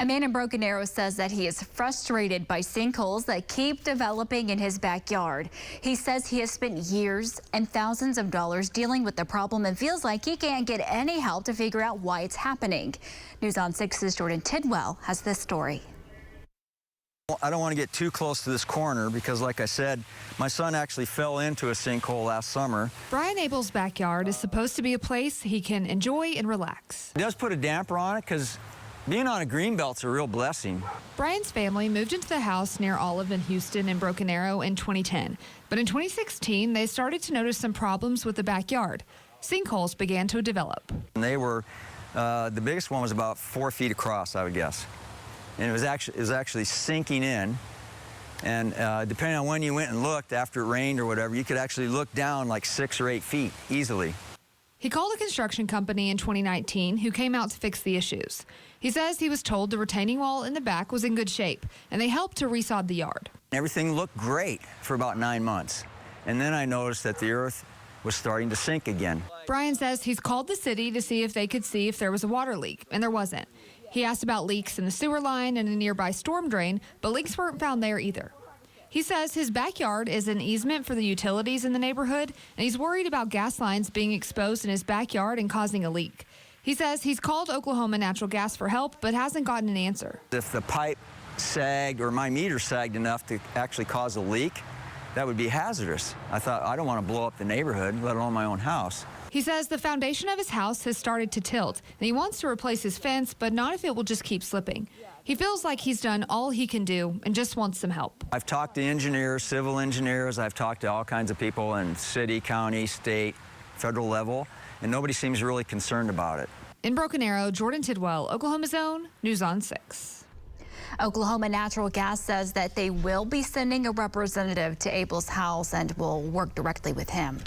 A man in Broken Arrow says that he is frustrated by sinkholes that keep developing in his backyard. He says he has spent years and thousands of dollars dealing with the problem and feels like he can't get any help to figure out why it's happening. News on 6's Jordan Tidwell has this story. I don't want to get too close to this corner because, like I said, my son actually fell into a sinkhole last summer. Brian Abel's backyard is supposed to be a place he can enjoy and relax. It does put a damper on it because being on a greenbelt's a real blessing. Brian's family moved into the house near Olive in Houston and Broken Arrow in 2010. But in 2016, they started to notice some problems with the backyard. Sinkholes began to develop. And they were, the biggest one was about 4 feet across, I would guess. And it was actually sinking in. And depending on when you went and looked, after it rained or whatever, you could actually look down like 6 or 8 feet easily. He called a construction company in 2019 who came out to fix the issues. He says he was told the retaining wall in the back was in good shape, and they helped to resod the yard. Everything looked great for about 9 months. And then I noticed that the earth was starting to sink again. Brian says he's called the city to see if they could see if there was a water leak, and there wasn't. He asked about leaks in the sewer line and a nearby storm drain, but leaks weren't found there either. He says his backyard is an easement for the utilities in the neighborhood, and he's worried about gas lines being exposed in his backyard and causing a leak. He says he's called Oklahoma Natural Gas for help, but hasn't gotten an answer. If the pipe sagged or my meter sagged enough to actually cause a leak, that would be hazardous. I thought, I don't want to blow up the neighborhood, let alone my own house. He says the foundation of his house has started to tilt, and he wants to replace his fence, but not if it will just keep slipping. He feels like he's done all he can do and just wants some help. I've talked to engineers, civil engineers, I've talked to all kinds of people in city, county, state, federal level, and nobody seems really concerned about it. In Broken Arrow, Jordan Tidwell, Oklahoma's Own, News on 6. Oklahoma Natural Gas says that they will be sending a representative to Abel's house and will work directly with him.